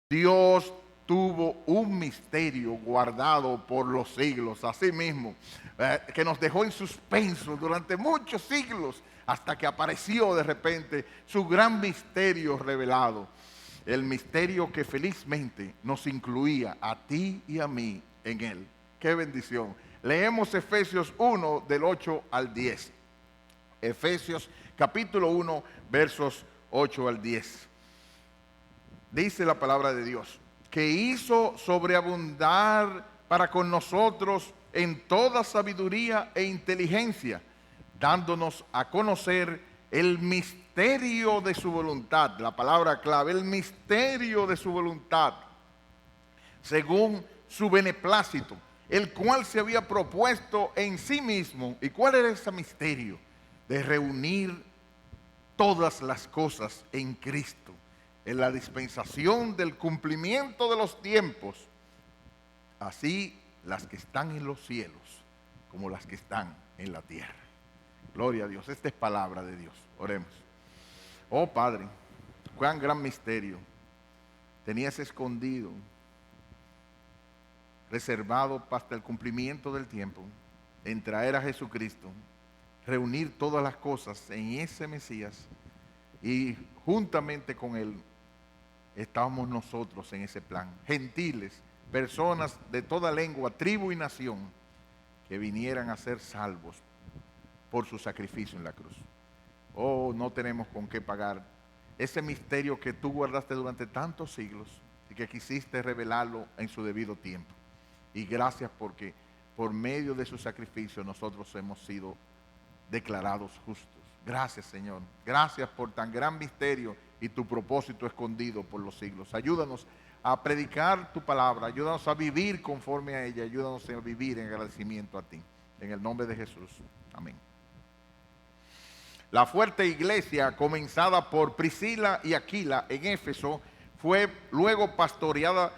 Dios tuvo un misterio guardado por los siglos, así mismo, que nos dejó en suspenso durante muchos siglos, hasta que apareció de repente su gran misterio revelado. El misterio que felizmente nos incluía a ti y a mí en él. ¡Qué bendición! Leemos Efesios 1 del 8 al 10. Efesios capítulo 1 versos 8 al 10. Dice la palabra de Dios, que hizo sobreabundar para con nosotros en toda sabiduría e inteligencia, dándonos a conocer el misterio de su voluntad, la palabra clave, el misterio de su voluntad, según su beneplácito, el cual se había propuesto en sí mismo. ¿Y cuál era ese misterio? De reunir todas las cosas en Cristo, en la dispensación del cumplimiento de los tiempos, así las que están en los cielos como las que están en la tierra. Gloria a Dios, esta es palabra de Dios. Oremos. Oh Padre, cuán gran misterio tenías escondido, reservado hasta el cumplimiento del tiempo, en traer a Jesucristo, reunir todas las cosas en ese Mesías, y juntamente con Él estábamos nosotros en ese plan. Gentiles, personas de toda lengua, tribu y nación, que vinieran a ser salvos por su sacrificio en la cruz. Oh, no tenemos con qué pagar ese misterio que tú guardaste durante tantos siglos y que quisiste revelarlo en su debido tiempo. Y gracias porque por medio de su sacrificio nosotros hemos sido declarados justos. Gracias, Señor. Gracias por tan gran misterio y tu propósito escondido por los siglos. Ayúdanos a predicar tu palabra, ayúdanos a vivir conforme a ella, ayúdanos a vivir en agradecimiento a ti. En el nombre de Jesús. Amén. La fuerte iglesia, comenzada por Priscila y Aquila en Éfeso, fue luego pastoreada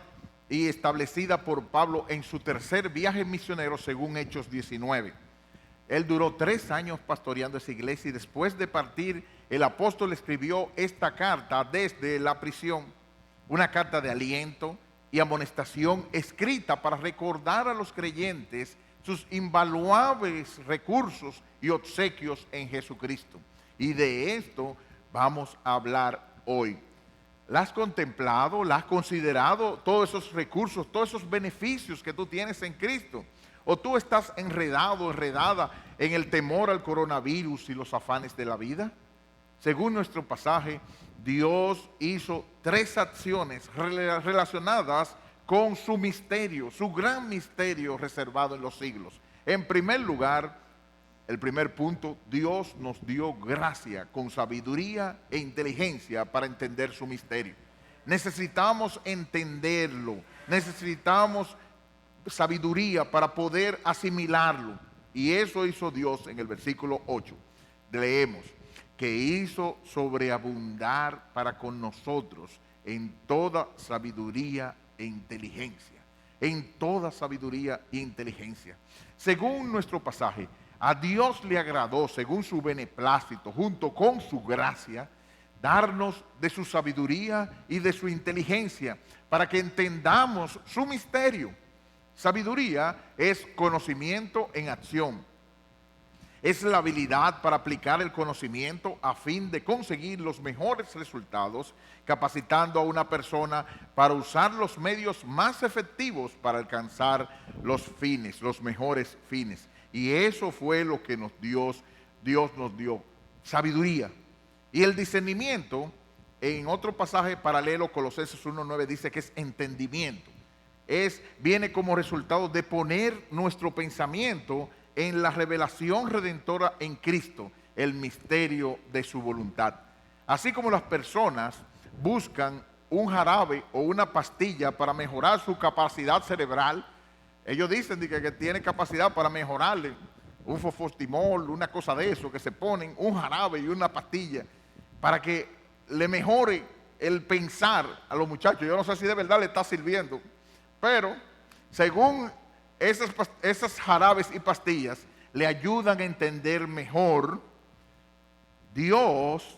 y establecida por Pablo en su tercer viaje misionero, según Hechos 19. Él duró 3 años pastoreando esa iglesia, y después de partir, el apóstol escribió esta carta desde la prisión, una carta de aliento y amonestación escrita para recordar a los creyentes sus invaluables recursos y obsequios en Jesucristo. Y de esto vamos a hablar hoy. ¿La has contemplado? ¿La has considerado? Todos esos recursos, todos esos beneficios que tú tienes en Cristo. ¿O tú estás enredado, enredada en el temor al coronavirus y los afanes de la vida? Según nuestro pasaje, Dios hizo 3 acciones relacionadas con su misterio, su gran misterio reservado en los siglos. En primer lugar, el primer punto, Dios nos dio gracia con sabiduría e inteligencia para entender su misterio. Necesitamos entenderlo, necesitamos sabiduría para poder asimilarlo. Y eso hizo Dios en el versículo 8. Leemos que hizo sobreabundar para con nosotros en toda sabiduría e inteligencia. En toda sabiduría e inteligencia. Según nuestro pasaje, a Dios le agradó, según su beneplácito, junto con su gracia, darnos de su sabiduría y de su inteligencia para que entendamos su misterio. Sabiduría es conocimiento en acción. Es la habilidad para aplicar el conocimiento a fin de conseguir los mejores resultados, capacitando a una persona para usar los medios más efectivos para alcanzar los fines, los mejores fines. Y eso fue lo que Dios nos dio, sabiduría. Y el discernimiento, en otro pasaje paralelo, Colosenses 1:9, dice que es entendimiento. Viene como resultado de poner nuestro pensamiento en la revelación redentora en Cristo, el misterio de su voluntad. Así como las personas buscan un jarabe o una pastilla para mejorar su capacidad cerebral, ellos dicen que tiene capacidad para mejorarle un fosfostimol, una cosa de eso, que se ponen un jarabe y una pastilla para que le mejore el pensar a los muchachos. Yo no sé si de verdad le está sirviendo, pero según esas jarabes y pastillas le ayudan a entender mejor, Dios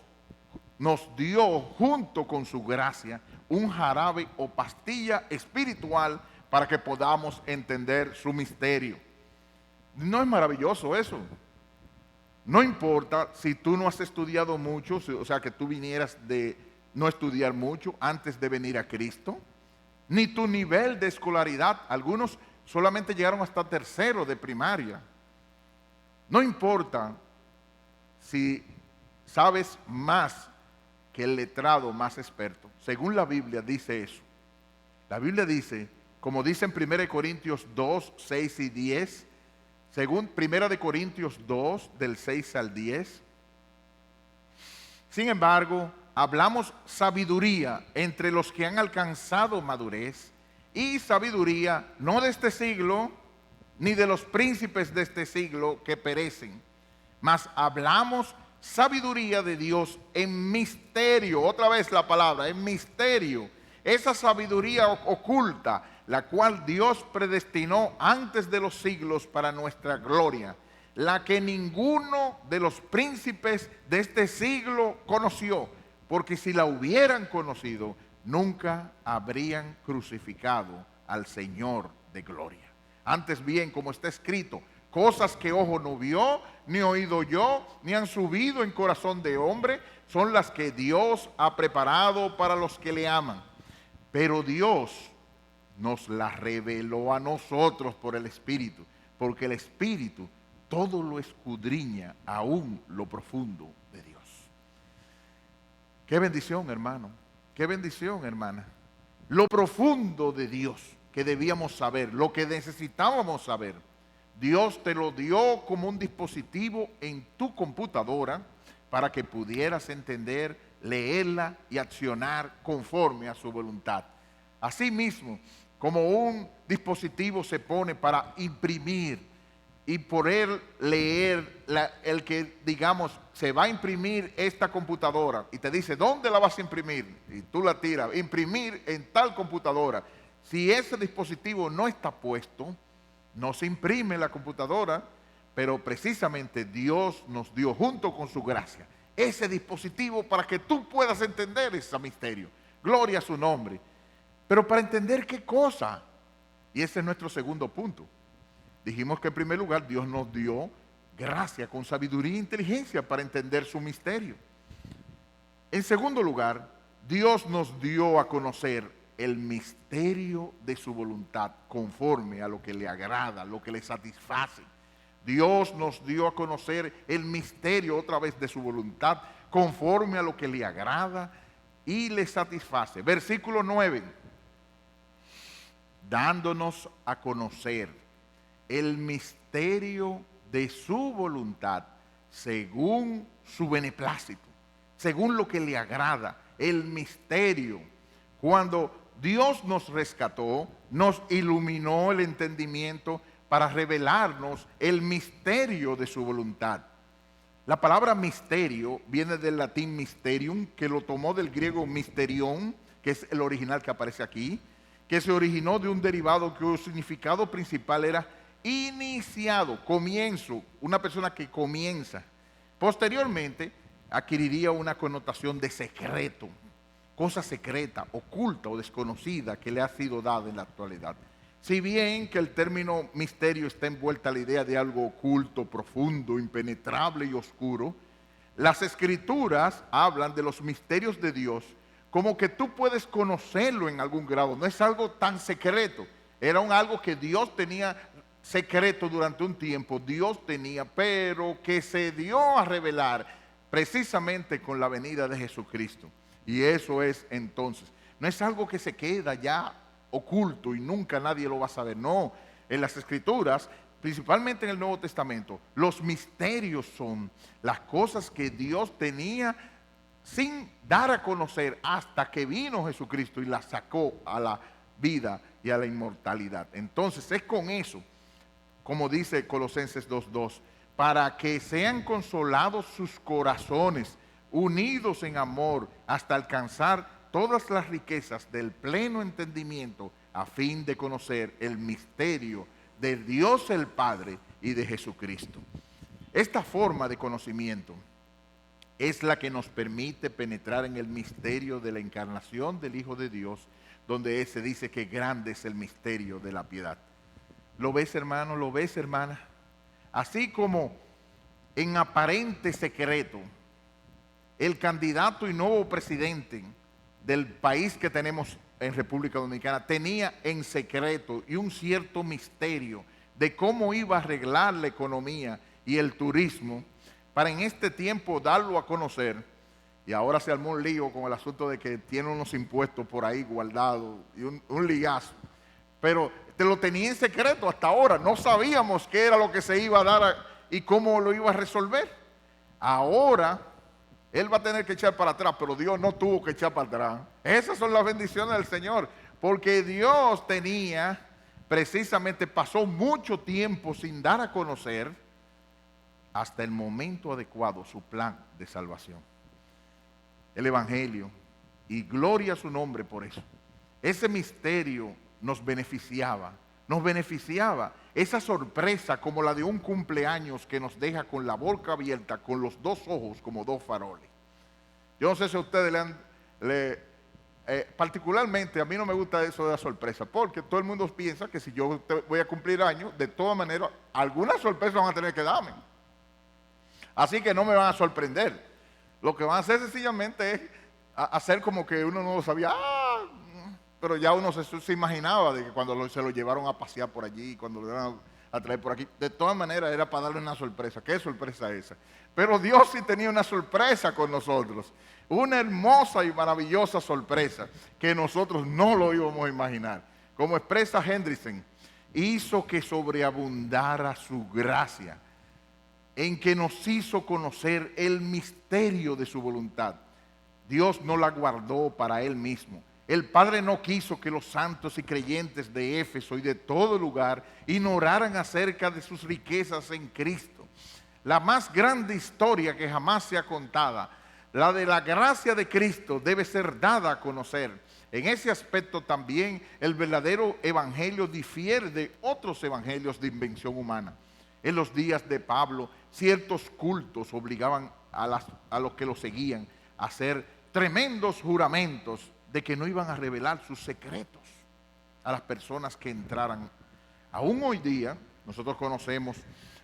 nos dio junto con su gracia un jarabe o pastilla espiritual para que podamos entender su misterio. ¿No es maravilloso eso? No importa si tú no has estudiado mucho, o sea, que tú vinieras de no estudiar mucho antes de venir a Cristo, ni tu nivel de escolaridad. Algunos solamente llegaron hasta tercero de primaria. No importa si sabes más que el letrado más experto. Según la Biblia dice eso. La Biblia dice, como dice en 1 Corintios 2, 6 y 10, según 1 Corintios 2, del 6 al 10. Sin embargo, hablamos sabiduría entre los que han alcanzado madurez, y sabiduría no de este siglo, ni de los príncipes de este siglo que perecen, mas hablamos sabiduría de Dios en misterio. Otra vez la palabra, en misterio. Esa sabiduría oculta, la cual Dios predestinó antes de los siglos para nuestra gloria, la que ninguno de los príncipes de este siglo conoció, porque si la hubieran conocido, nunca habrían crucificado al Señor de gloria. Antes bien, como está escrito, cosas que ojo no vio, ni oído yo, ni han subido en corazón de hombre, son las que Dios ha preparado para los que le aman. Pero Dios nos las reveló a nosotros por el Espíritu, porque el Espíritu todo lo escudriña, aún lo profundo de Dios. Qué bendición, hermano, qué bendición, hermana. Lo profundo de Dios que debíamos saber, lo que necesitábamos saber, Dios te lo dio como un dispositivo en tu computadora para que pudieras entender, leerla y accionar conforme a su voluntad. Asimismo, como un dispositivo se pone para imprimir y poder leer, el que, digamos, se va a imprimir esta computadora y te dice, ¿dónde la vas a imprimir? Y tú la tiras, imprimir en tal computadora. Si ese dispositivo no está puesto, no se imprime en la computadora, pero precisamente Dios nos dio junto con su gracia ese dispositivo para que tú puedas entender ese misterio. Gloria a su nombre. Pero para entender qué cosa, y ese es nuestro segundo punto. Dijimos que en primer lugar Dios nos dio gracia con sabiduría e inteligencia para entender su misterio. En segundo lugar, Dios nos dio a conocer el misterio de su voluntad conforme a lo que le agrada, lo que le satisface. Dios nos dio a conocer el misterio otra vez de su voluntad conforme a lo que le agrada y le satisface. Versículo 9, dándonos a conocer el misterio de su voluntad según su beneplácito, según lo que le agrada, el misterio. Cuando Dios nos rescató, nos iluminó el entendimiento para revelarnos el misterio de su voluntad. La palabra misterio viene del latín mysterium, que lo tomó del griego mysterion, que es el original que aparece aquí, que se originó de un derivado cuyo significado principal era iniciado, comienzo, una persona que comienza. Posteriormente adquiriría una connotación de secreto, cosa secreta, oculta o desconocida que le ha sido dada en la actualidad. Si bien que el término misterio está envuelta a la idea de algo oculto, profundo, impenetrable y oscuro, las escrituras hablan de los misterios de Dios como que tú puedes conocerlo en algún grado. No es algo tan secreto, era algo que Dios tenía secreto durante un tiempo, Dios tenía, pero que se dio a revelar precisamente con la venida de Jesucristo. Y eso es entonces, no es algo que se queda ya oculto y nunca nadie lo va a saber. No, en las escrituras, principalmente en el Nuevo Testamento, los misterios son las cosas que Dios tenía sin dar a conocer hasta que vino Jesucristo y las sacó a la vida y a la inmortalidad. Entonces es con eso, como dice Colosenses 2:2, para que sean consolados sus corazones, unidos en amor, hasta alcanzar todas las riquezas del pleno entendimiento, a fin de conocer el misterio de Dios el Padre y de Jesucristo. Esta forma de conocimiento es la que nos permite penetrar en el misterio de la encarnación del Hijo de Dios, donde se dice que grande es el misterio de la piedad. ¿Lo ves, hermano? ¿Lo ves, hermana? Así como en aparente secreto, el candidato y nuevo presidente del país que tenemos en República Dominicana tenía en secreto y un cierto misterio de cómo iba a arreglar la economía y el turismo para en este tiempo darlo a conocer. Y ahora se armó un lío con el asunto de que tiene unos impuestos por ahí guardados y un ligazo. Pero te lo tenía en secreto hasta ahora. No sabíamos qué era lo que se iba a dar y cómo lo iba a resolver. Ahora él va a tener que echar para atrás, pero Dios no tuvo que echar para atrás. Esas son las bendiciones del Señor, porque Dios tenía, precisamente pasó mucho tiempo sin dar a conocer hasta el momento adecuado su plan de salvación. El Evangelio, y gloria a su nombre por eso. Ese misterio nos beneficiaba. Esa sorpresa como la de un cumpleaños que nos deja con la boca abierta, con los dos ojos como dos faroles. Yo no sé si a ustedes particularmente a mí no me gusta eso de la sorpresa, porque todo el mundo piensa que si yo voy a cumplir años, de todas maneras, alguna sorpresa van a tener que darme. Así que no me van a sorprender. Lo que van a hacer sencillamente es hacer como que uno no lo sabía. Pero ya uno se imaginaba de que cuando se lo llevaron a pasear por allí, cuando lo iban a traer por aquí, de todas maneras era para darle una sorpresa. ¿Qué sorpresa es esa? Pero Dios sí tenía una sorpresa con nosotros, una hermosa y maravillosa sorpresa que nosotros no lo íbamos a imaginar. Como expresa Hendrickson, hizo que sobreabundara su gracia, en que nos hizo conocer el misterio de su voluntad. Dios no la guardó para Él mismo. El Padre no quiso que los santos y creyentes de Éfeso y de todo lugar ignoraran acerca de sus riquezas en Cristo. La más grande historia que jamás sea contada, la de la gracia de Cristo, debe ser dada a conocer. En ese aspecto también el verdadero evangelio difiere de otros evangelios de invención humana. En los días de Pablo, ciertos cultos obligaban a los que lo seguían a hacer tremendos juramentos de que no iban a revelar sus secretos a las personas que entraran. Aún hoy día, nosotros conocemos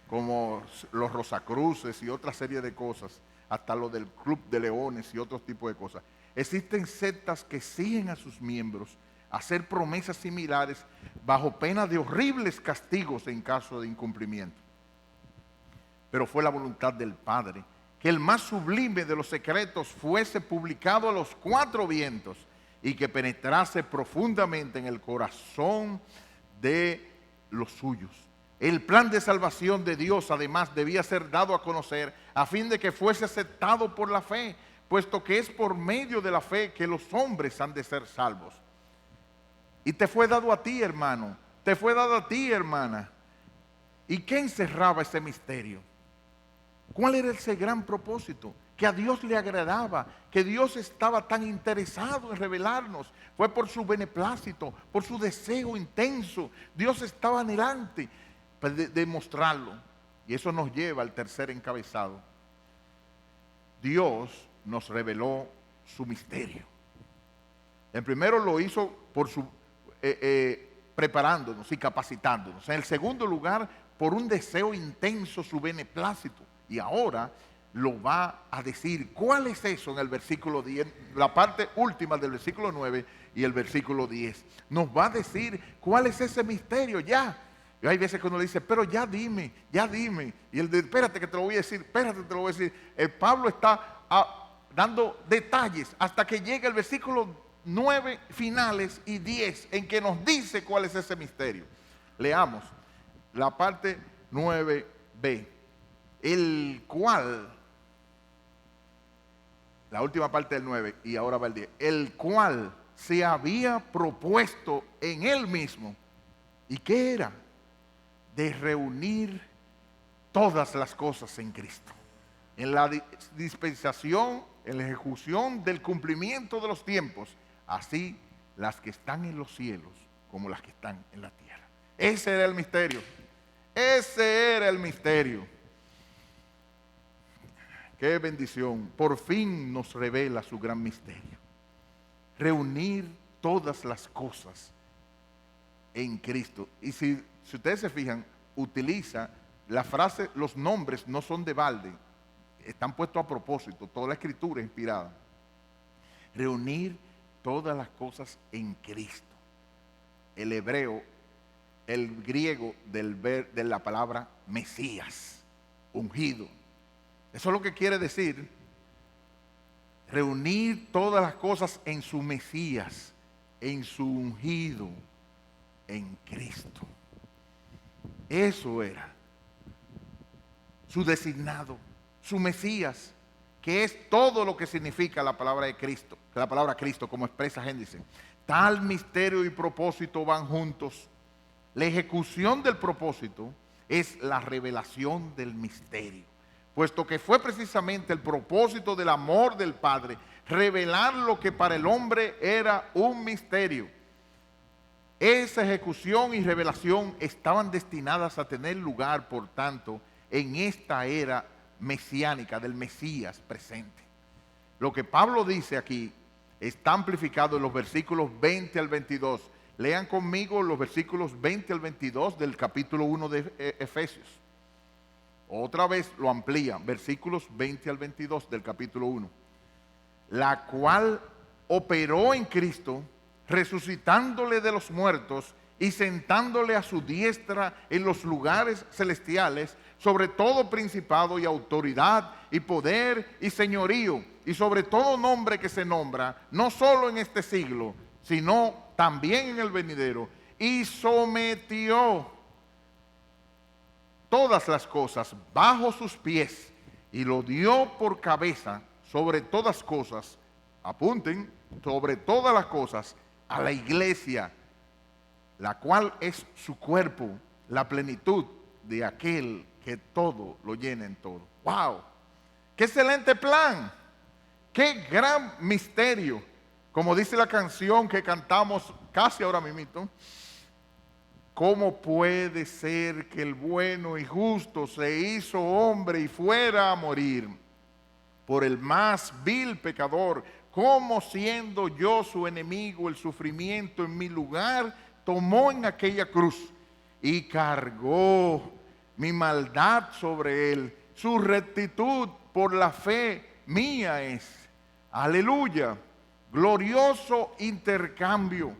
como los Rosacruces y otra serie de cosas, hasta lo del Club de Leones y otros tipos de cosas. Existen sectas que siguen a sus miembros a hacer promesas similares bajo pena de horribles castigos en caso de incumplimiento. Pero fue la voluntad del Padre que el más sublime de los secretos fuese publicado a los cuatro vientos y que penetrase profundamente en el corazón de los suyos. El plan de salvación de Dios además debía ser dado a conocer a fin de que fuese aceptado por la fe, puesto que es por medio de la fe que los hombres han de ser salvos. Y te fue dado a ti, hermano, te fue dado a ti, hermana. ¿Y qué encerraba ese misterio? ¿Cuál era ese gran propósito? Que a Dios le agradaba, que Dios estaba tan interesado en revelarnos. Fue por su beneplácito, por su deseo intenso. Dios estaba anhelante de mostrarlo. Y eso nos lleva al tercer encabezado. Dios nos reveló su misterio. En primero lo hizo por preparándonos y capacitándonos. En el segundo lugar, por un deseo intenso, su beneplácito. Y ahora lo va a decir. ¿Cuál es eso? En el versículo 10, la parte última del versículo 9 y el versículo 10. Nos va a decir cuál es ese misterio ya. Y hay veces que uno le dice, pero ya dime. Y él dice, espérate que te lo voy a decir, espérate te lo voy a decir. Pablo está dando detalles hasta que llega el versículo 9 finales y 10 en que nos dice cuál es ese misterio. Leamos la parte 9b. El cual, la última parte del 9 y ahora va el 10, el cual se había propuesto en él mismo. ¿Y qué era? De reunir todas las cosas en Cristo. En la dispensación, en la ejecución del cumplimiento de los tiempos, así las que están en los cielos como las que están en la tierra. Ese era el misterio. Ese era el misterio. qué bendición. Por fin nos revela su gran misterio. Reunir todas las cosas en Cristo. Y si ustedes se fijan, utiliza la frase, los nombres no son de balde, están puestos a propósito, toda la escritura es inspirada. Reunir todas las cosas en Cristo. El hebreo, el griego de la palabra Mesías, ungido. Eso es lo que quiere decir. Reunir todas las cosas en su Mesías, en su ungido, en Cristo. Eso era su designado, su Mesías, que es todo lo que significa la palabra de Cristo, la palabra Cristo, como expresa Génesis. Tal misterio y propósito van juntos. La ejecución del propósito es la revelación del misterio, puesto que fue precisamente el propósito del amor del Padre, revelar lo que para el hombre era un misterio. Esa ejecución y revelación estaban destinadas a tener lugar, por tanto, en esta era mesiánica del Mesías presente. Lo que Pablo dice aquí está amplificado en los versículos 20 al 22. Lean conmigo los versículos 20 al 22 del capítulo 1 de Efesios. Otra vez lo amplía, versículos 20 al 22 del capítulo 1. La cual operó en Cristo, resucitándole de los muertos y sentándole a su diestra en los lugares celestiales, sobre todo principado y autoridad y poder y señorío, y sobre todo nombre que se nombra, no solo en este siglo, sino también en el venidero, y sometió todas las cosas bajo sus pies, y lo dio por cabeza sobre todas cosas, apunten, sobre todas las cosas, a la iglesia, la cual es su cuerpo, la plenitud de aquel que todo lo llena en todo. ¡Wow! ¡Qué excelente plan! ¡Qué gran misterio! Como dice la canción que cantamos casi ahora mismo, ¿cómo puede ser que el bueno y justo se hizo hombre y fuera a morir por el más vil pecador? ¿Cómo, siendo yo su enemigo, el sufrimiento en mi lugar tomó en aquella cruz y cargó mi maldad sobre él? Su rectitud por la fe mía es. Aleluya. Glorioso intercambio.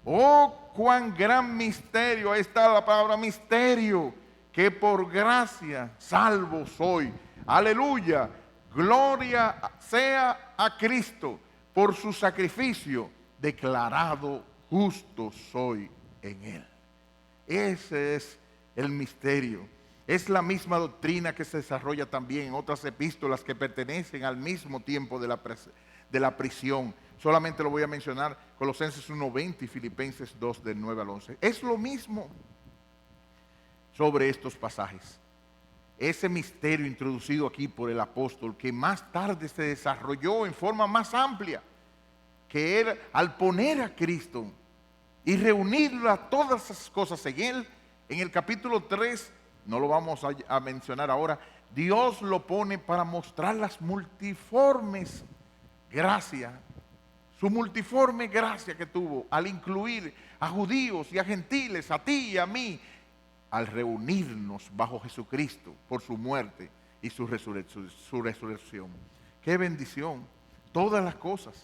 Oh, cuán gran misterio. Ahí está la palabra misterio. Que por gracia salvo soy. Aleluya. Gloria sea a Cristo. Por su sacrificio declarado justo soy en él. Ese es el misterio. Es la misma doctrina que se desarrolla también en otras epístolas que pertenecen al mismo tiempo de la prisión. Solamente lo voy a mencionar: Colosenses 1:20 y Filipenses 2 del 9 al 11. Es lo mismo sobre estos pasajes. Ese misterio introducido aquí por el apóstol, que más tarde se desarrolló en forma más amplia, que era al poner a Cristo y reunirla todas esas cosas en él. En el capítulo 3, no lo vamos a mencionar ahora, Dios lo pone para mostrar las multiformes gracias, su multiforme gracia que tuvo al incluir a judíos y a gentiles, a ti y a mí, al reunirnos bajo Jesucristo por su muerte y su resurrección. ¡Qué bendición! Todas las cosas.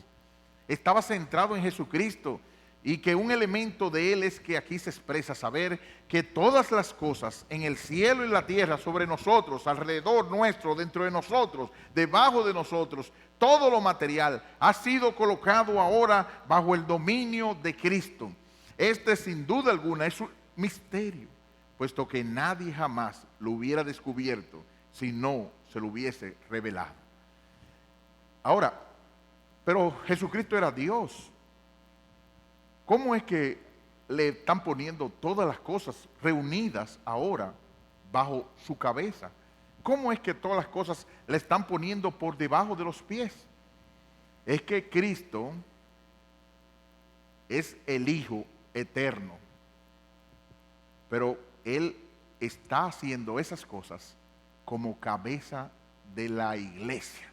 Estaba centrado en Jesucristo, y que un elemento de él es que aquí se expresa saber que todas las cosas en el cielo y la tierra, sobre nosotros, alrededor nuestro, dentro de nosotros, debajo de nosotros, todo lo material ha sido colocado ahora bajo el dominio de Cristo. Este, sin duda alguna, es un misterio, puesto que nadie jamás lo hubiera descubierto si no se lo hubiese revelado. Ahora, pero Jesucristo era Dios. ¿Cómo es que le están poniendo todas las cosas reunidas ahora bajo su cabeza? ¿Cómo es que todas las cosas le están poniendo por debajo de los pies? Es que Cristo es el Hijo eterno, pero Él está haciendo esas cosas como cabeza de la iglesia,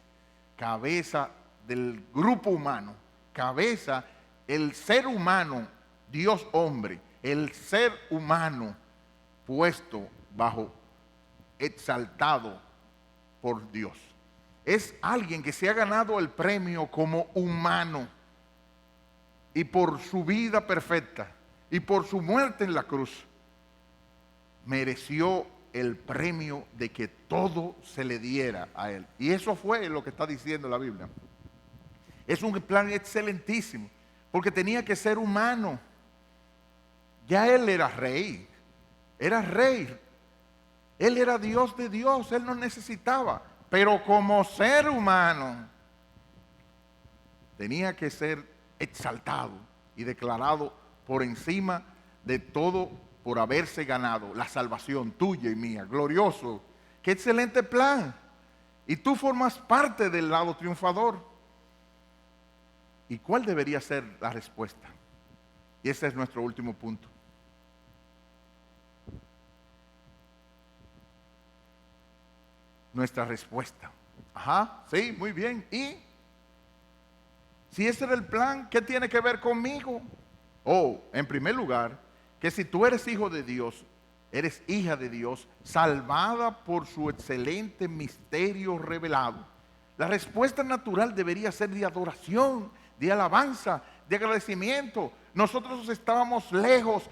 cabeza del grupo humano, cabeza, el ser humano, Dios hombre, el ser humano puesto bajo, exaltado por Dios. Es alguien que se ha ganado el premio como humano, y por su vida perfecta y por su muerte en la cruz mereció el premio de que todo se le diera a él. Y eso fue lo que está diciendo la Biblia. Es un plan excelentísimo, porque tenía que ser humano. Ya él era rey, él era Dios de Dios, él no necesitaba, pero como ser humano tenía que ser exaltado y declarado por encima de todo, por haberse ganado la salvación tuya y mía. Glorioso, qué excelente plan. Y tú formas parte del lado triunfador. ¿Y cuál debería ser la respuesta? Y ese es nuestro último punto. Nuestra respuesta. Ajá, sí, muy bien. ¿Y si ese era el plan, qué tiene que ver conmigo? En primer lugar, que si tú eres hijo de Dios, eres hija de Dios, salvada por su excelente misterio revelado, la respuesta natural debería ser de adoración, de alabanza, de agradecimiento. Nosotros estábamos lejos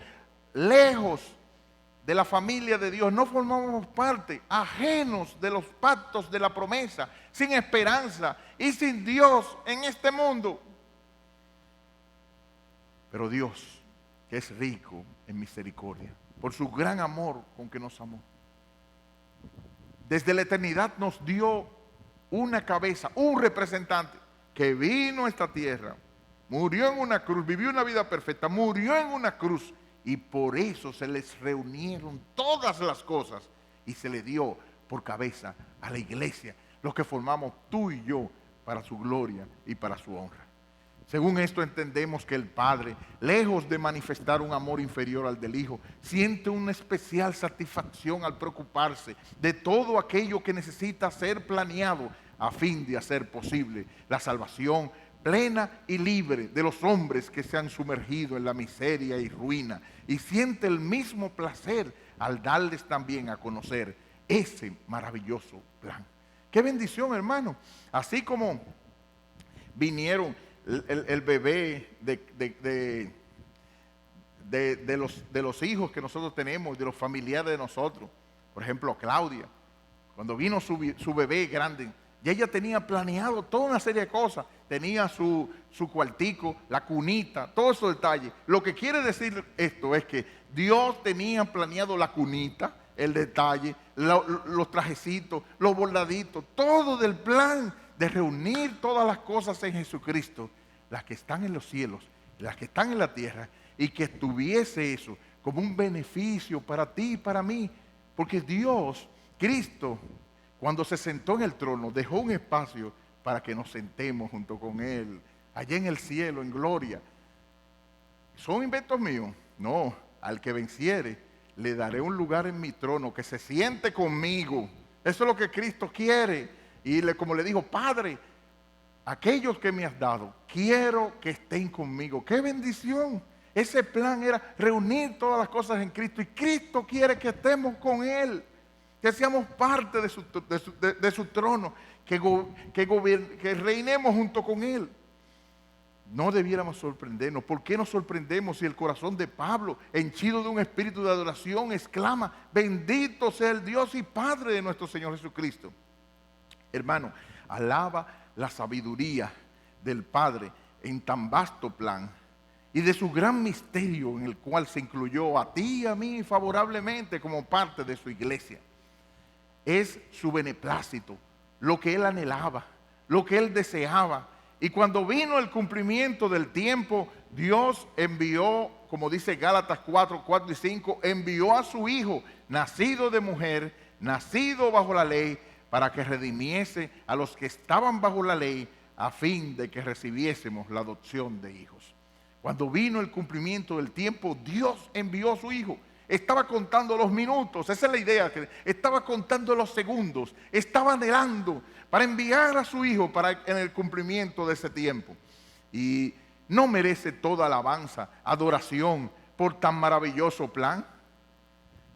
de la familia de Dios, no formábamos parte, ajenos de los pactos de la promesa, sin esperanza y sin Dios en este mundo. Pero Dios, que es rico en misericordia, por su gran amor con que nos amó, desde la eternidad nos dio una cabeza, un representante que vino a esta tierra, murió en una cruz, vivió una vida perfecta, murió en una cruz, y por eso se les reunieron todas las cosas y se le dio por cabeza a la iglesia, los que formamos tú y yo, para su gloria y para su honra. Según esto entendemos que el Padre, lejos de manifestar un amor inferior al del Hijo, siente una especial satisfacción al preocuparse de todo aquello que necesita ser planeado a fin de hacer posible la salvación plena y libre de los hombres que se han sumergido en la miseria y ruina, y siente el mismo placer al darles también a conocer ese maravilloso plan. ¡Qué bendición, hermano! Así como vinieron el bebé de los hijos que nosotros tenemos, de los familiares de nosotros. Por ejemplo, Claudia, cuando vino su bebé grande, ya ella tenía planeado toda una serie de cosas. Tenía su cuartico, la cunita, todos esos detalles. Lo que quiere decir esto es que Dios tenía planeado la cunita, el detalle, los trajecitos, los bordaditos, todo del plan de reunir todas las cosas en Jesucristo, las que están en los cielos, las que están en la tierra, y que tuviese eso como un beneficio para ti y para mí, porque Dios, Cristo, cuando se sentó en el trono, dejó un espacio para que nos sentemos junto con Él, allá en el cielo, en gloria. ¿Son inventos míos? No, al que venciere, le daré un lugar en mi trono, que se siente conmigo. Eso es lo que Cristo quiere. Y como le dijo, Padre, aquellos que me has dado, quiero que estén conmigo. ¡Qué bendición! Ese plan era reunir todas las cosas en Cristo, y Cristo quiere que estemos con Él, que seamos parte de su trono, que reinemos junto con Él. No debiéramos sorprendernos. ¿Por qué nos sorprendemos si el corazón de Pablo, henchido de un espíritu de adoración, exclama: bendito sea el Dios y Padre de nuestro Señor Jesucristo? Hermano, alaba la sabiduría del Padre en tan vasto plan, y de su gran misterio en el cual se incluyó a ti y a mí favorablemente como parte de su iglesia. Es su beneplácito, lo que Él anhelaba, lo que Él deseaba. Y cuando vino el cumplimiento del tiempo, Dios envió, como dice Gálatas 4 y 5, envió a su Hijo, nacido de mujer, nacido bajo la ley, para que redimiese a los que estaban bajo la ley, a fin de que recibiésemos la adopción de hijos. Cuando vino el cumplimiento del tiempo, Dios envió a su Hijo. estaba contando los minutos, esa es la idea, que estaba contando los segundos, estaba anhelando para enviar a su hijo en el cumplimiento de ese tiempo. Y no merece toda alabanza, adoración por tan maravilloso plan.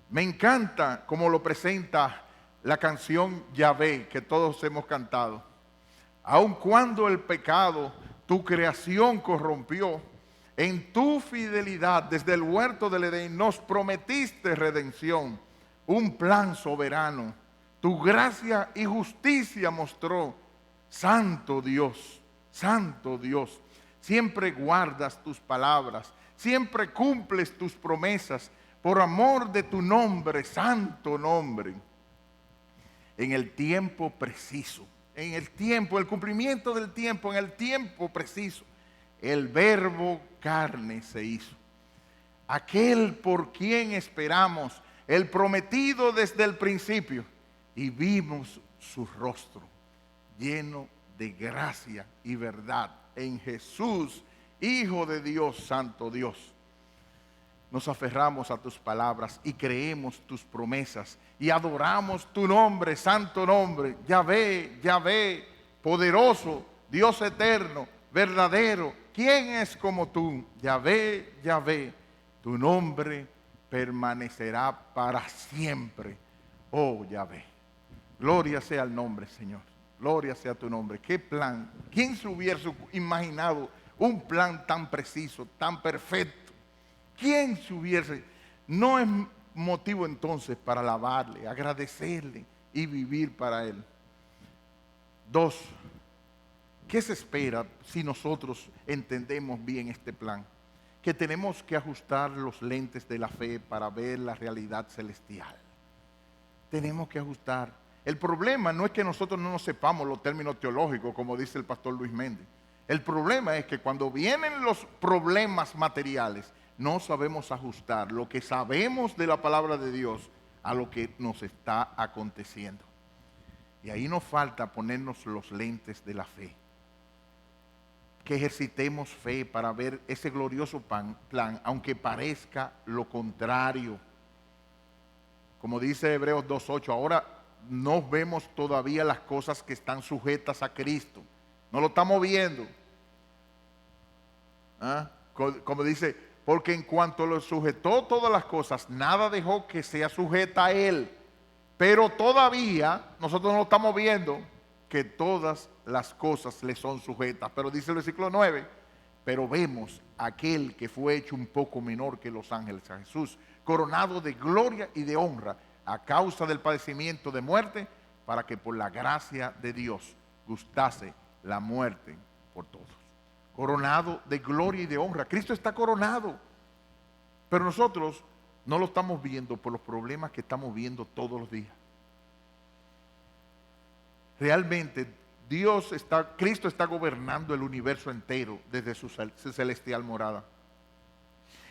Me encanta cómo lo presenta la canción Yahvé que todos hemos cantado. Aun cuando el pecado tu creación corrompió, en tu fidelidad desde el huerto del Edén nos prometiste redención, un plan soberano. Tu gracia y justicia mostró. Santo Dios, siempre guardas tus palabras, siempre cumples tus promesas, por amor de tu nombre, santo nombre. En el tiempo preciso, en el cumplimiento del tiempo, en el tiempo preciso, el verbo carne se hizo. Aquel por quien esperamos, el prometido desde el principio, y vimos su rostro lleno de gracia y verdad en Jesús, Hijo de Dios, Santo Dios. Nos aferramos a tus palabras y creemos tus promesas y adoramos tu nombre, santo nombre, Yahvé, Yahvé, poderoso, Dios eterno, verdadero. ¿Quién es como tú? Yahvé, Yahvé, tu nombre permanecerá para siempre. Oh Yahvé, gloria sea el nombre, Señor. Gloria sea tu nombre. ¿Qué plan? ¿Quién se hubiese imaginado un plan tan preciso, tan perfecto? ¿Quién se hubiese? No es motivo entonces para alabarle, agradecerle y vivir para Él. 2. ¿Qué se espera si nosotros entendemos bien este plan? Que tenemos que ajustar los lentes de la fe para ver la realidad celestial. Tenemos que ajustar. El problema no es que nosotros no nos sepamos los términos teológicos, como dice el pastor Luis Méndez. El problema es que cuando vienen los problemas materiales, no sabemos ajustar lo que sabemos de la palabra de Dios a lo que nos está aconteciendo. Y ahí nos falta ponernos los lentes de la fe. Que ejercitemos fe para ver ese glorioso plan, aunque parezca lo contrario. Como dice Hebreos 2:8, ahora no vemos todavía las cosas que están sujetas a Cristo. No lo estamos viendo. Como dice, porque en cuanto lo sujetó todas las cosas, nada dejó que sea sujeta a Él. Pero todavía nosotros no lo estamos viendo, que todas las cosas le son sujetas. Pero dice el versículo 9, pero vemos a aquel que fue hecho un poco menor que los ángeles, a Jesús, coronado de gloria y de honra a causa del padecimiento de muerte, para que por la gracia de Dios gustase la muerte por todos. Coronado de gloria y de honra. Cristo está coronado, pero nosotros no lo estamos viendo por los problemas que estamos viendo todos los días. Realmente Cristo está gobernando el universo entero desde su celestial morada.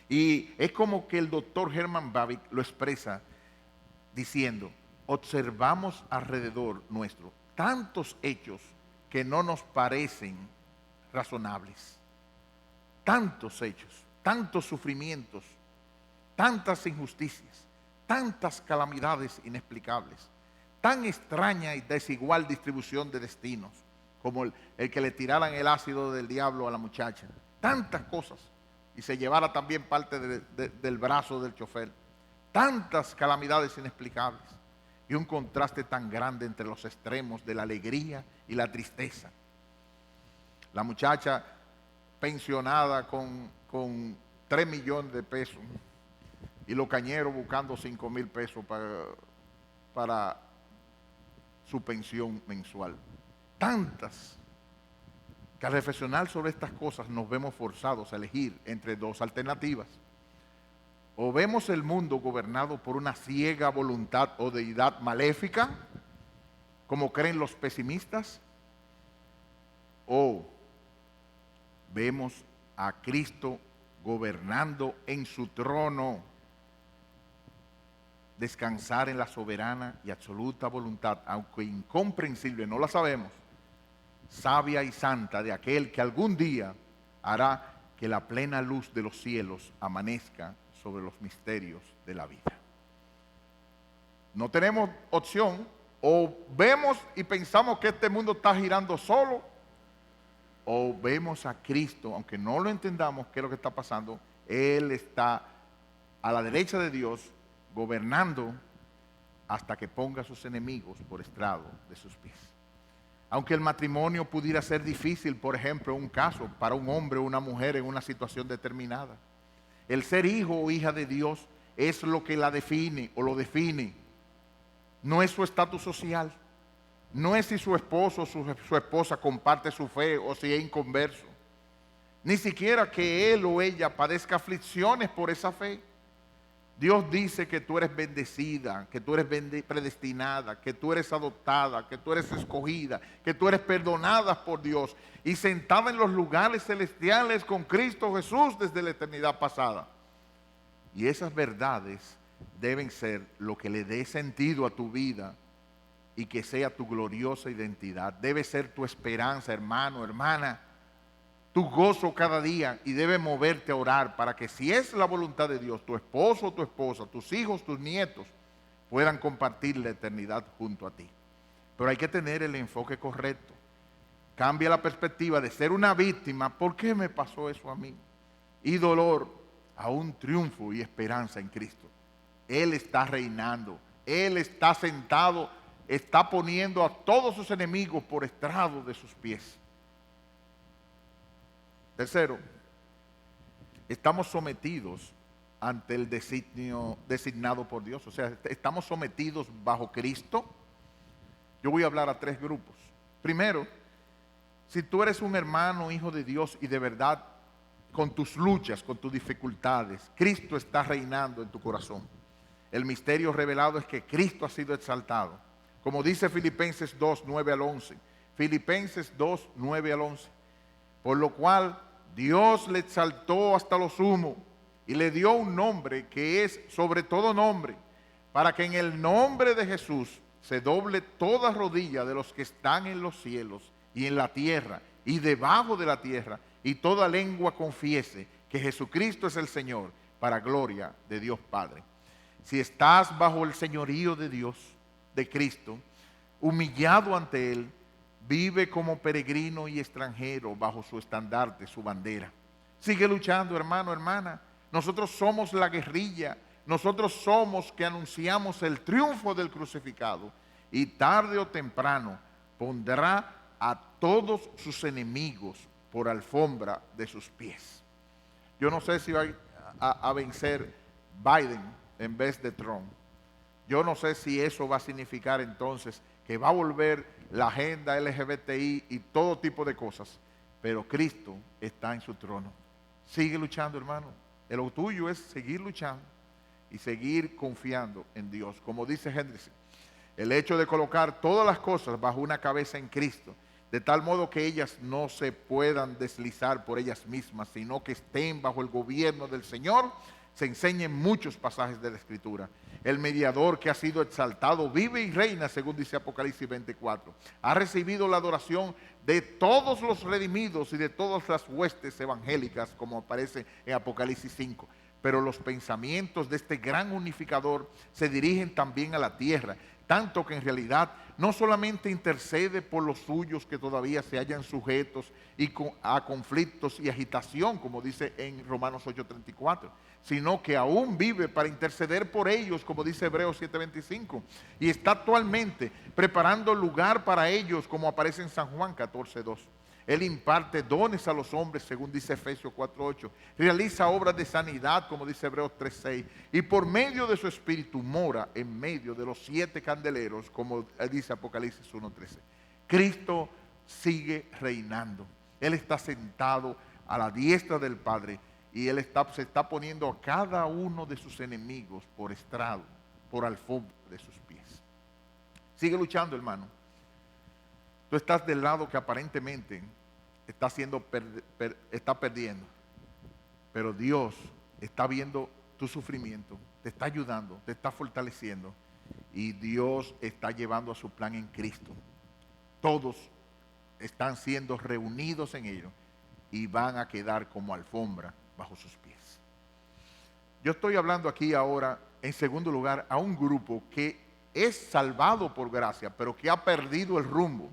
Y es como que el doctor Herman Bavinck lo expresa diciendo, observamos alrededor nuestro tantos hechos que no nos parecen razonables. Tantos hechos, tantos sufrimientos, tantas injusticias, tantas calamidades inexplicables, tan extraña y desigual distribución de destinos, como el que le tiraran el ácido del diablo a la muchacha, tantas cosas, y se llevara también parte del brazo del chofer, tantas calamidades inexplicables, y un contraste tan grande entre los extremos de la alegría y la tristeza. La muchacha pensionada con 3 millones de pesos y los cañeros buscando 5,000 pesos para su pensión mensual. Tantas que al reflexionar sobre estas cosas nos vemos forzados a elegir entre dos alternativas. O vemos el mundo gobernado por una ciega voluntad o deidad maléfica, como creen los pesimistas, o vemos a Cristo gobernando en su trono, descansar en la soberana y absoluta voluntad, aunque incomprensible, no la sabemos, sabia y santa de aquel que algún día hará que la plena luz de los cielos amanezca sobre los misterios de la vida. No tenemos opción, o vemos y pensamos que este mundo está girando solo, o vemos a Cristo, aunque no lo entendamos qué es lo que está pasando. Él está a la derecha de Dios, gobernando hasta que ponga a sus enemigos por estrado de sus pies. Aunque el matrimonio pudiera ser difícil, por ejemplo, un caso para un hombre o una mujer en una situación determinada, el ser hijo o hija de Dios es lo que la define o lo define. No es su estatus social, no es si su esposo o su esposa comparte su fe o si es inconverso, ni siquiera que él o ella padezca aflicciones por esa fe. Dios dice que tú eres bendecida, que tú eres predestinada, que tú eres adoptada, que tú eres escogida, que tú eres perdonada por Dios y sentada en los lugares celestiales con Cristo Jesús desde la eternidad pasada. Y esas verdades deben ser lo que le dé sentido a tu vida y que sea tu gloriosa identidad. Debe ser tu esperanza, hermano, hermana, tu gozo cada día, y debe moverte a orar para que, si es la voluntad de Dios, tu esposo o tu esposa, tus hijos, tus nietos puedan compartir la eternidad junto a ti. Pero hay que tener el enfoque correcto. Cambia la perspectiva de ser una víctima, ¿por qué me pasó eso a mí?, y dolor, a un triunfo y esperanza en Cristo. Él está reinando, Él está sentado, está poniendo a todos sus enemigos por estrado de sus pies. Tercero, estamos sometidos ante el designio designado por Dios. O sea, estamos sometidos bajo Cristo. Yo voy a hablar a tres grupos. Primero, si tú eres un hermano, hijo de Dios, y de verdad, con tus luchas, con tus dificultades, Cristo está reinando en tu corazón. El misterio revelado es que Cristo ha sido exaltado. Como dice Filipenses 2, 9 al 11. Filipenses 2, 9 al 11. Por lo cual Dios le exaltó hasta lo sumo y le dio un nombre que es sobre todo nombre, para que en el nombre de Jesús se doble toda rodilla de los que están en los cielos y en la tierra y debajo de la tierra, y toda lengua confiese que Jesucristo es el Señor, para gloria de Dios Padre. Si estás bajo el señorío de Dios, de Cristo, humillado ante Él, vive como peregrino y extranjero bajo su estandarte, su bandera. Sigue luchando, hermano, hermana. Nosotros somos la guerrilla. Nosotros somos que anunciamos el triunfo del crucificado. Y tarde o temprano pondrá a todos sus enemigos por alfombra de sus pies. Yo no sé si va a vencer Biden en vez de Trump. Yo no sé si eso va a significar entonces que va a volver la agenda LGBTI y todo tipo de cosas, pero Cristo está en su trono. Sigue luchando, hermano. Lo tuyo es seguir luchando y seguir confiando en Dios. Como dice Hendrickson, el hecho de colocar todas las cosas bajo una cabeza en Cristo, de tal modo que ellas no se puedan deslizar por ellas mismas, sino que estén bajo el gobierno del Señor, se enseña en muchos pasajes de la Escritura. El mediador que ha sido exaltado vive y reina, según dice Apocalipsis 24. Ha recibido la adoración de todos los redimidos y de todas las huestes evangélicas, como aparece en Apocalipsis 5. Pero los pensamientos de este gran unificador se dirigen también a la tierra, tanto que en realidad no solamente intercede por los suyos que todavía se hallan sujetos a conflictos y agitación, como dice en Romanos 8:34, sino que aún vive para interceder por ellos, como dice Hebreos 7:25, y está actualmente preparando lugar para ellos, como aparece en San Juan 14:2. Él imparte dones a los hombres, según dice Efesios 4:8. Realiza obras de sanidad, como dice Hebreos 3:6. Y por medio de su espíritu mora en medio de los 7 candeleros, como dice Apocalipsis 1:13. Cristo sigue reinando. Él está sentado a la diestra del Padre y Él se está poniendo a cada uno de sus enemigos por estrado, por alfombra de sus pies. Sigue luchando, hermano. Tú estás del lado que aparentemente está perdiendo, pero Dios está viendo tu sufrimiento, te está ayudando, te está fortaleciendo, y Dios está llevando a su plan en Cristo. Todos están siendo reunidos en ello y van a quedar como alfombra bajo sus pies. Yo estoy hablando aquí ahora, en segundo lugar, a un grupo que es salvado por gracia, pero que ha perdido el rumbo.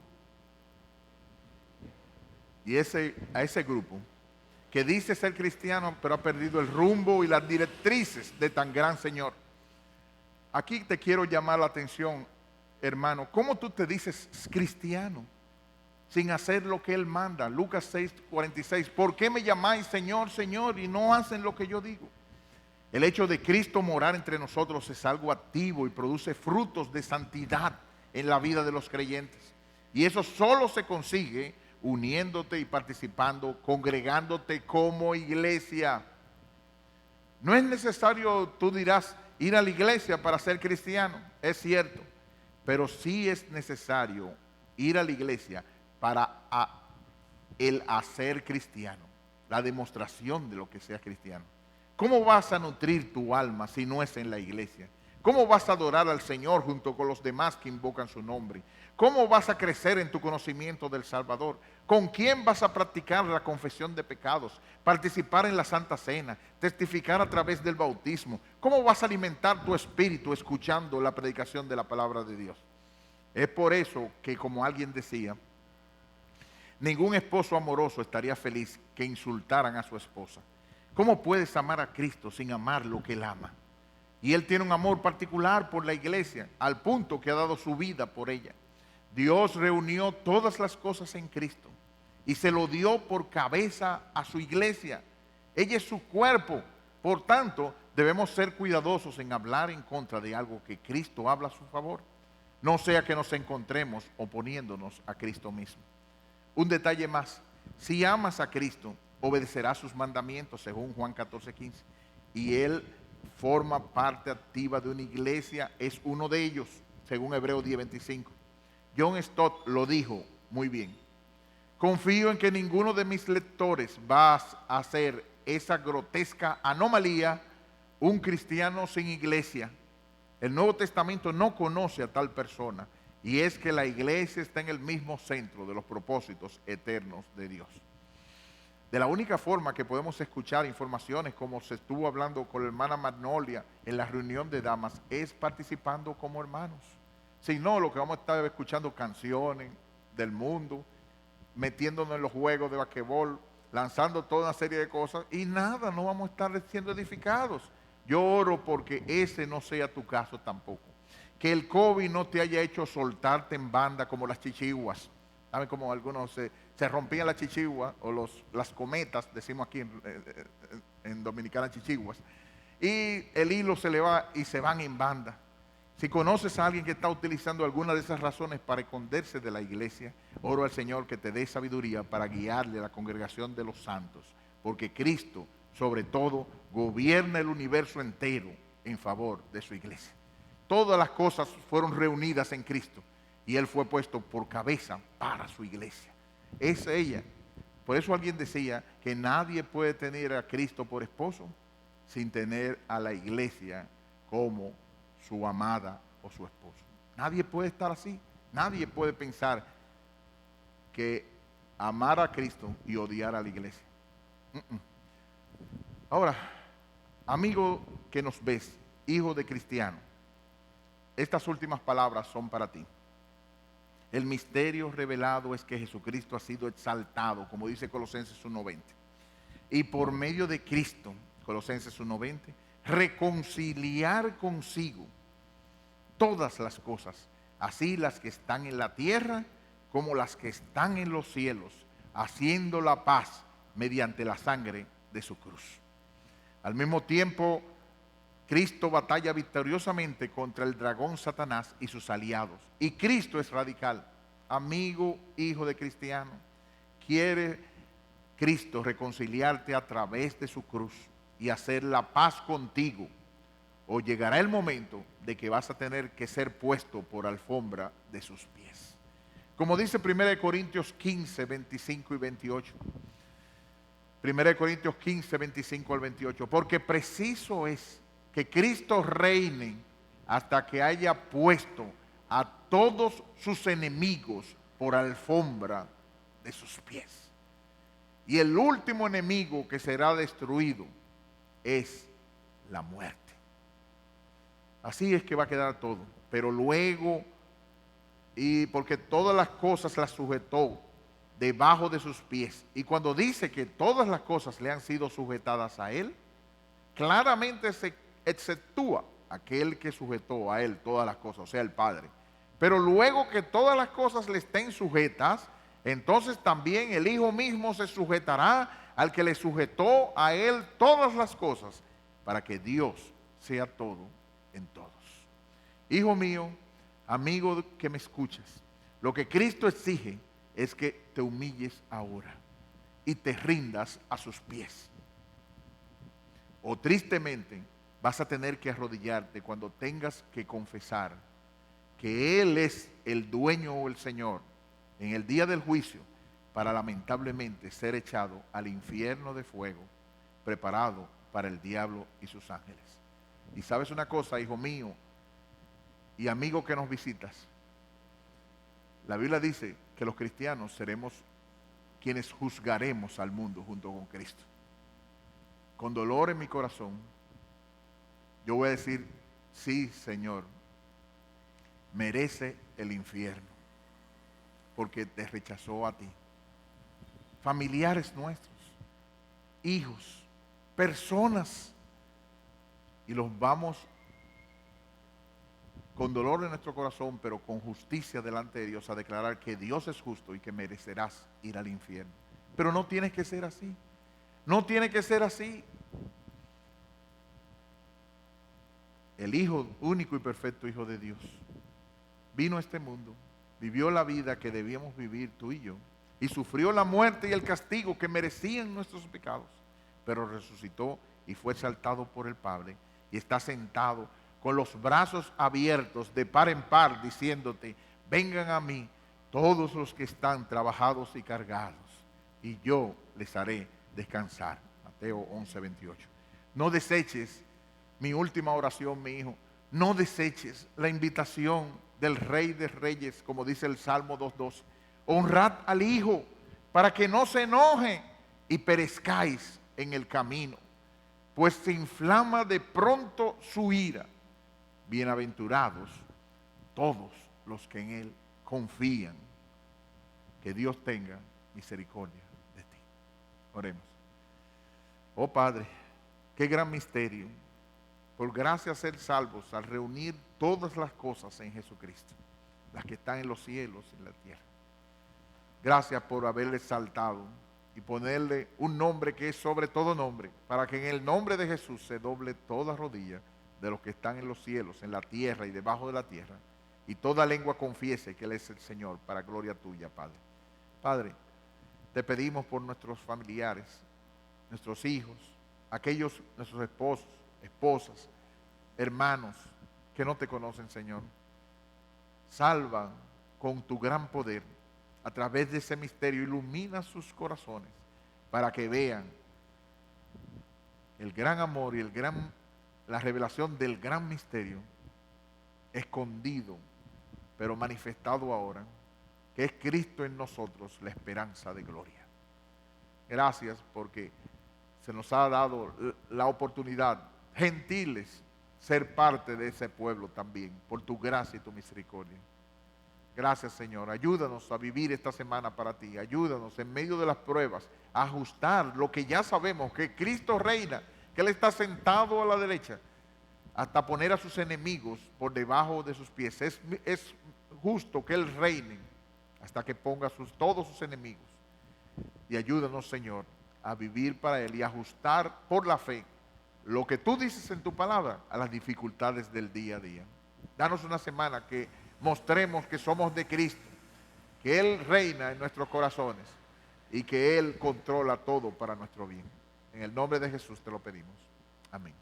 Y a ese grupo que dice ser cristiano, pero ha perdido el rumbo y las directrices de tan gran Señor. Aquí te quiero llamar la atención, hermano. ¿Cómo tú te dices cristiano sin hacer lo que Él manda? Lucas 6:46. ¿Por qué me llamáis Señor, Señor, y no hacen lo que yo digo? El hecho de Cristo morar entre nosotros es algo activo y produce frutos de santidad en la vida de los creyentes. Y eso solo se consigue uniéndote y participando, congregándote como iglesia. No es necesario, tú dirás, ir a la iglesia para ser cristiano, es cierto, pero sí es necesario ir a la iglesia para el hacer cristiano, la demostración de lo que sea cristiano. ¿Cómo vas a nutrir tu alma si no es en la iglesia? ¿Cómo vas a adorar al Señor junto con los demás que invocan su nombre? ¿Cómo vas a crecer en tu conocimiento del Salvador? ¿Con quién vas a practicar la confesión de pecados? Participar en la Santa Cena, testificar a través del bautismo. ¿Cómo vas a alimentar tu espíritu escuchando la predicación de la palabra de Dios? Es por eso que, como alguien decía, ningún esposo amoroso estaría feliz que insultaran a su esposa. ¿Cómo puedes amar a Cristo sin amar lo que Él ama? Y Él tiene un amor particular por la iglesia, al punto que ha dado su vida por ella. Dios reunió todas las cosas en Cristo y se lo dio por cabeza a su iglesia. Ella es su cuerpo. Por tanto, debemos ser cuidadosos en hablar en contra de algo que Cristo habla a su favor. No sea que nos encontremos oponiéndonos a Cristo mismo. Un detalle más: si amas a Cristo, obedecerás sus mandamientos, según Juan 14:15. Y Él forma parte activa de una iglesia, es uno de ellos, según Hebreos 10:25. John Stott lo dijo muy bien. Confío en que ninguno de mis lectores va a hacer esa grotesca anomalía, un cristiano sin iglesia. El Nuevo Testamento no conoce a tal persona, y es que la iglesia está en el mismo centro de los propósitos eternos de Dios. De la única forma que podemos escuchar informaciones como se estuvo hablando con la hermana Magnolia en la reunión de damas es participando como hermanos. Si no, lo que vamos a estar escuchando canciones del mundo, metiéndonos en los juegos de basquetbol, lanzando toda una serie de cosas y nada, no vamos a estar siendo edificados. Yo oro porque ese no sea tu caso tampoco. Que el COVID no te haya hecho soltarte en banda como las chichiguas. ¿Saben cómo algunos se rompían las chichiguas o las cometas, decimos aquí en Dominicana chichiguas, y el hilo se le va y se van en banda? Si conoces a alguien que está utilizando alguna de esas razones para esconderse de la iglesia, oro al Señor que te dé sabiduría para guiarle a la congregación de los santos, porque Cristo, sobre todo, gobierna el universo entero en favor de su iglesia. Todas las cosas fueron reunidas en Cristo y Él fue puesto por cabeza para su iglesia. Es ella. Por eso alguien decía que nadie puede tener a Cristo por esposo sin tener a la iglesia como su amada o su esposo. Nadie puede estar así. Nadie puede pensar que amar a Cristo y odiar a la iglesia. Ahora, amigo que nos ves, hijo de cristiano, estas últimas palabras son para ti. El misterio revelado es que Jesucristo ha sido exaltado, como dice Colosenses 1:20. Y por medio de Cristo, Colosenses 1:20, reconciliar consigo todas las cosas, así las que están en la tierra como las que están en los cielos, haciendo la paz mediante la sangre de su cruz. Al mismo tiempo, Cristo batalla victoriosamente contra el dragón Satanás y sus aliados. Y Cristo es radical. Amigo, hijo de cristiano, quiere Cristo reconciliarte a través de su cruz y hacer la paz contigo. O llegará el momento de que vas a tener que ser puesto por alfombra de sus pies. Como dice 1 Corintios 15, 25 y 28. 1 Corintios 15, 25 al 28. Porque preciso es que Cristo reine hasta que haya puesto a todos sus enemigos por alfombra de sus pies. Y el último enemigo que será destruido es la muerte. Así es que va a quedar todo. Pero luego, y porque todas las cosas las sujetó debajo de sus pies. Y cuando dice que todas las cosas le han sido sujetadas a él, claramente se exceptúa aquel que sujetó a él todas las cosas, o sea, el Padre. Pero luego que todas las cosas le estén sujetas, entonces también el Hijo mismo se sujetará al que le sujetó a él todas las cosas, para que Dios sea todo en todos. Hijo mío, amigo que me escuchas, lo que Cristo exige es que te humilles ahora y te rindas a sus pies. O tristemente vas a tener que arrodillarte cuando tengas que confesar que Él es el dueño o el Señor en el día del juicio, para lamentablemente ser echado al infierno de fuego preparado para el diablo y sus ángeles. Y sabes una cosa, hijo mío y amigo que nos visitas, la Biblia dice que los cristianos seremos quienes juzgaremos al mundo junto con Cristo. Con dolor en mi corazón, yo voy a decir, sí, Señor, merece el infierno, porque te rechazó a ti. Familiares nuestros, hijos, personas, y los vamos con dolor en nuestro corazón, pero con justicia delante de Dios, a declarar que Dios es justo y que merecerás ir al infierno. Pero no tiene que ser así. No tiene que ser así. El Hijo único y perfecto, Hijo de Dios, vino a este mundo, vivió la vida que debíamos vivir tú y yo, y sufrió la muerte y el castigo que merecían nuestros pecados, pero resucitó y fue exaltado por el Padre, y está sentado con los brazos abiertos de par en par, diciéndote, vengan a mí todos los que están trabajados y cargados, y yo les haré descansar. Mateo 11:28. No deseches mi última oración, mi hijo. No deseches la invitación del Rey de Reyes, como dice el Salmo 2:12. Honrad al Hijo para que no se enoje y perezcáis en el camino, pues se inflama de pronto su ira. Bienaventurados todos los que en Él confían. Que Dios tenga misericordia de ti. Oremos. Oh Padre, qué gran misterio. Por gracia ser salvos al reunir todas las cosas en Jesucristo, las que están en los cielos y en la tierra. Gracias por haberle exaltado y ponerle un nombre que es sobre todo nombre, para que en el nombre de Jesús se doble toda rodilla de los que están en los cielos, en la tierra y debajo de la tierra, y toda lengua confiese que Él es el Señor, para gloria tuya, Padre. Padre, te pedimos por nuestros familiares, nuestros hijos, aquellos, nuestros esposos, esposas, hermanos que no te conocen, Señor. Salva con tu gran poder a través de ese misterio, ilumina sus corazones para que vean el gran amor y la revelación del gran misterio escondido, pero manifestado ahora, que es Cristo en nosotros, la esperanza de gloria. Gracias porque se nos ha dado la oportunidad, gentiles, ser parte de ese pueblo también, por tu gracia y tu misericordia. Gracias, Señor. Ayúdanos a vivir esta semana para ti. Ayúdanos en medio de las pruebas a ajustar lo que ya sabemos, que Cristo reina, que Él está sentado a la derecha, hasta poner a sus enemigos por debajo de sus pies. Es justo que Él reine hasta que ponga todos sus enemigos. Y ayúdanos, Señor, a vivir para Él y ajustar por la fe lo que tú dices en tu palabra a las dificultades del día a día. Danos una semana que mostremos que somos de Cristo, que Él reina en nuestros corazones y que Él controla todo para nuestro bien. En el nombre de Jesús te lo pedimos. Amén.